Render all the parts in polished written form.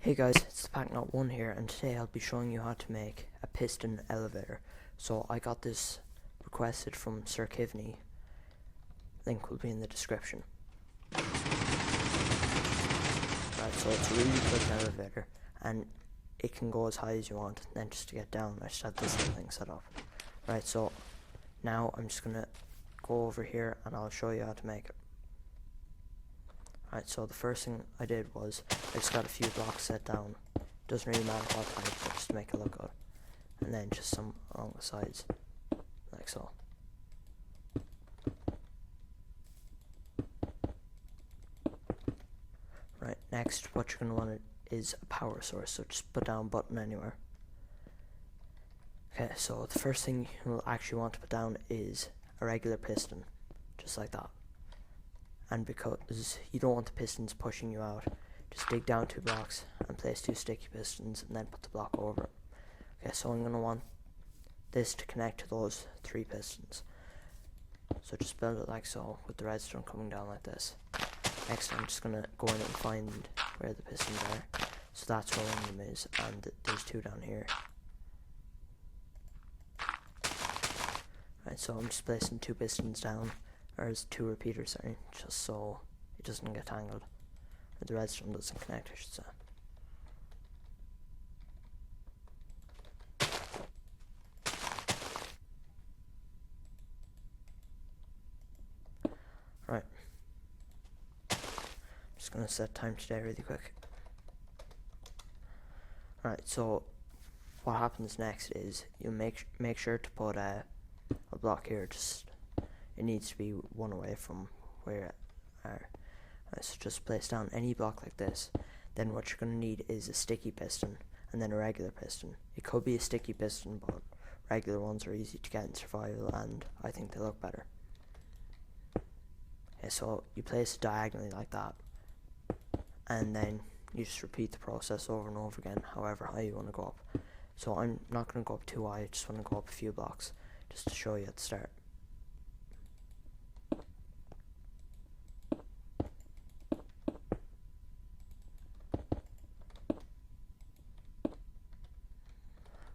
Hey guys, it's Packnut1 here, and today I'll be showing you how to make a piston elevator. So I got this requested from Sir Kivney. Link will be in the description. Right, so it's a really quick elevator, and it can go as high as you want. And then just to get down, I just had this little thing set up. Right, so now I'm just gonna go over here and I'll show you how to make it. Right, so the first thing I did was I just got a few blocks set down. Doesn't really matter what type, but just to make it look good. And then just some along the sides, like so. Right, next what you're going to want is a power source, so just put down a button anywhere. Okay, so the first thing you'll actually want to put down is a regular piston, just like that. And because you don't want the pistons pushing you out, just dig down 2 blocks and place 2 sticky pistons and then put the block over it. Okay, so I'm going to want this to connect to those 3 pistons. So just build it like so, with the redstone coming down like this. Next I'm just going to go in and find where the pistons are. So that's where one of them is, and there's 2 down here. Right, so I'm just placing 2 pistons down. Or as 2 repeaters, sorry, just so it doesn't get tangled, or the redstone doesn't connect, I should say. Right, I'm just gonna set time today really quick. Right, so what happens next is you make sure to put a block here. Just it needs to be one away from where you are. So just place down any block like this. Then what you're going to need is a sticky piston and then a regular piston. It could be a sticky piston, but regular ones are easy to get in survival and I think they look better. Okay, so you place it diagonally like that, and then you just repeat the process over and over again, however high you want to go up. So I'm not going to go up too high, I just want to go up a few blocks just to show you at the start.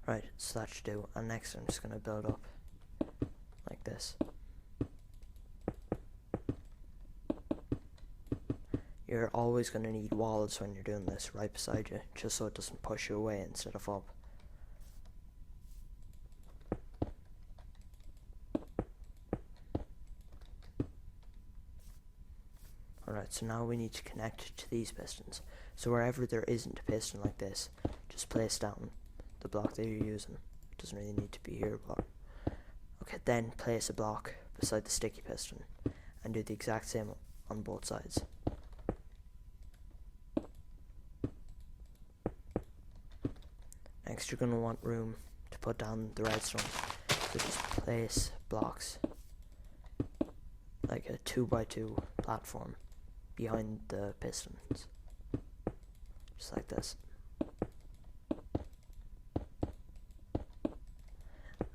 Right, so that should do, and next I'm just going to build up like this. You're always going to need walls when you're doing this right beside you, just so it doesn't push you away instead of up. Alright, so now we need to connect to these pistons. So wherever there isn't a piston like this, just place down the block that you're using. It doesn't really need to be here, but okay, then place a block beside the sticky piston and do the exact same on both sides. Next you're going to want room to put down the redstone, so just place blocks like a 2x2 platform behind the pistons, just like this.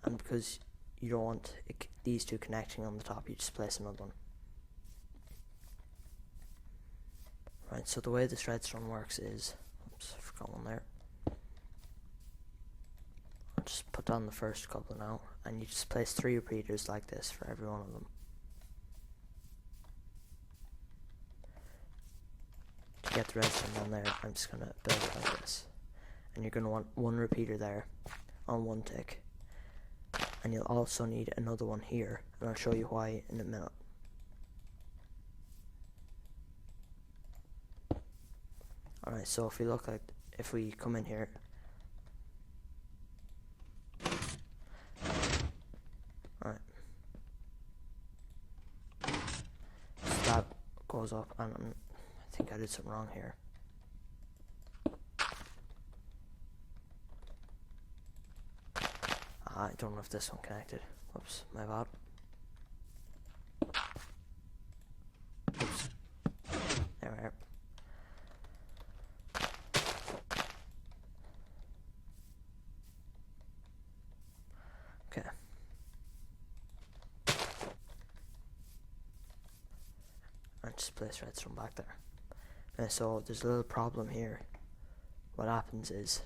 And because you don't want these 2 connecting on the top, you just place another one. Right, so the way this redstone works is, oops, I forgot one there. I'll just put down the first couple now, and you just place 3 repeaters like this for every one of them. To get the redstone down there, I'm just going to build it like this. And you're going to want 1 repeater there on 1 tick. And you'll also need another one here, and I'll show you why in a minute. Alright, so if we come in here, alright, so that goes up, and I think I did something wrong here. I don't know if this one connected. Whoops, my bad. Oops. There we are. Okay. And just place redstone back there. So there's a little problem here. what happens is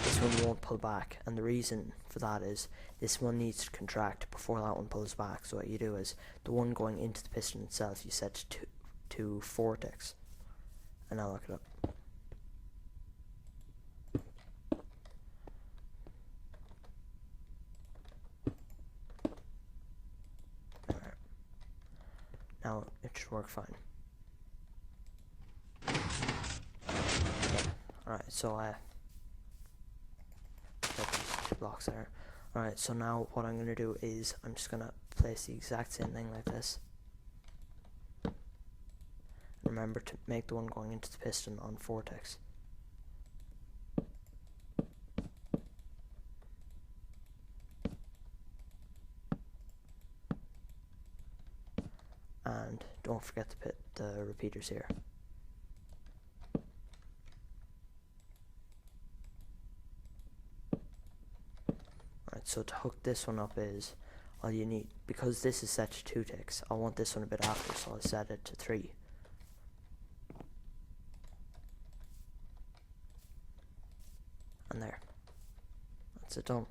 this one won't pull back, and the reason for that is this one needs to contract before that one pulls back. So what you do is the one going into the piston itself you set to 4 ticks, and now look it up. Now it should work fine. Alright, so two blocks there. Alright, so now what I'm gonna do is I'm just gonna place the exact same thing like this. Remember to make the one going into the piston on 4 ticks. And don't forget to put the repeaters here. Right, so to hook this one up is all you need, because this is set to 2 ticks, I want this one a bit after, so I'll set it to 3. And there. That's it done.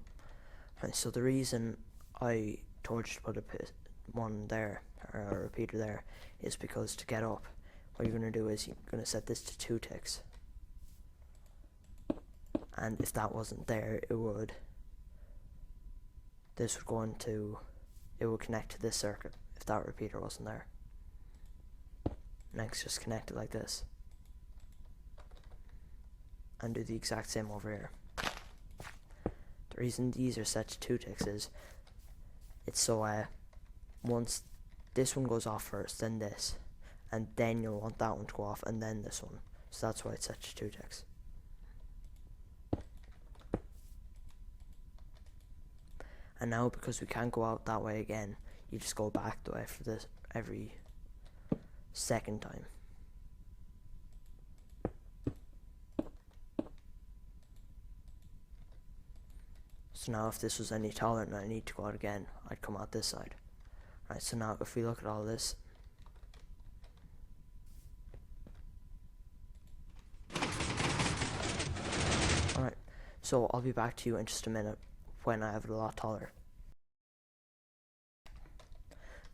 Right, so the reason I told you to put one there, or a repeater there, is because to get up, what you're going to do is you're going to set this to 2 ticks. And if that wasn't there, it would connect to this circuit if that repeater wasn't there. Next, just connect it like this. And do the exact same over here. The reason these are set to 2 ticks is it's so once this one goes off first, then this, and then you'll want that one to go off, and then this one. So that's why it's set to 2 ticks. And now, because we can't go out that way again, you just go back the way for this every second time. So now if this was any taller and I need to go out again, I'd come out this side. Right, so now if we look at all this, alright, so I'll be back to you in just a minute when I have it a lot taller.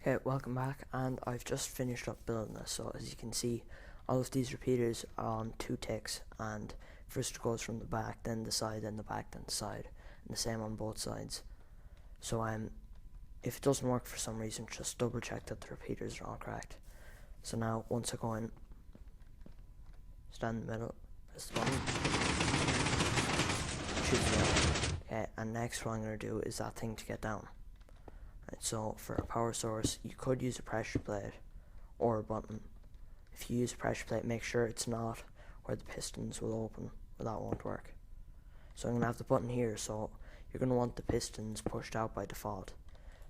Okay, welcome back, and I've just finished up building this. So as you can see, all of these repeaters are on 2 ticks, and first it goes from the back, then the side, then the back, then the side, and the same on both sides. So if it doesn't work for some reason, just double check that the repeaters are all correct. So now once I go in, stand in the middle, press the button, shoot me out. Okay, and next what I'm going to do is that thing to get down. Right, so for a power source, you could use a pressure plate or a button. If you use a pressure plate, make sure it's not where the pistons will open, or that won't work. So I'm going to have the button here, so you're going to want the pistons pushed out by default.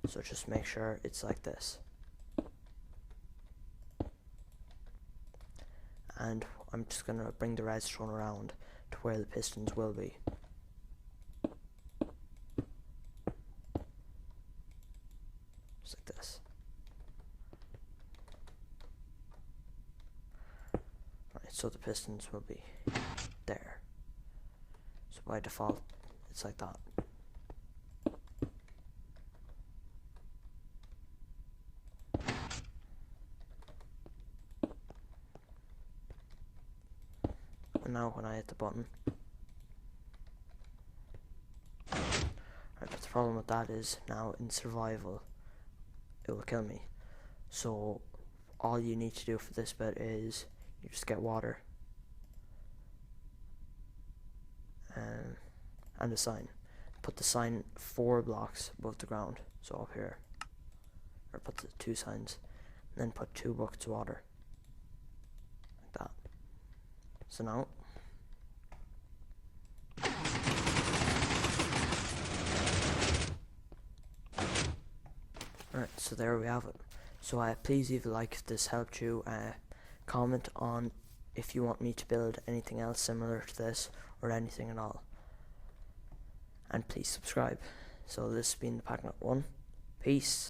So just make sure it's like this. And I'm just going to bring the redstone around to where the pistons will be. Just like this. Right, so the pistons will be there. So by default, it's like that. And now when I hit the button, right, but the problem with that is now in survival it will kill me. So all you need to do for this bit is you just get water and a sign. Put the sign 4 blocks above the ground, so up here, or put the 2 signs, and then put 2 buckets of water like that. So now alright, so there we have it. So please leave a like if this helped you. Comment on if you want me to build anything else similar to this or anything at all. And please subscribe. So this has been the Packnut 1. Peace.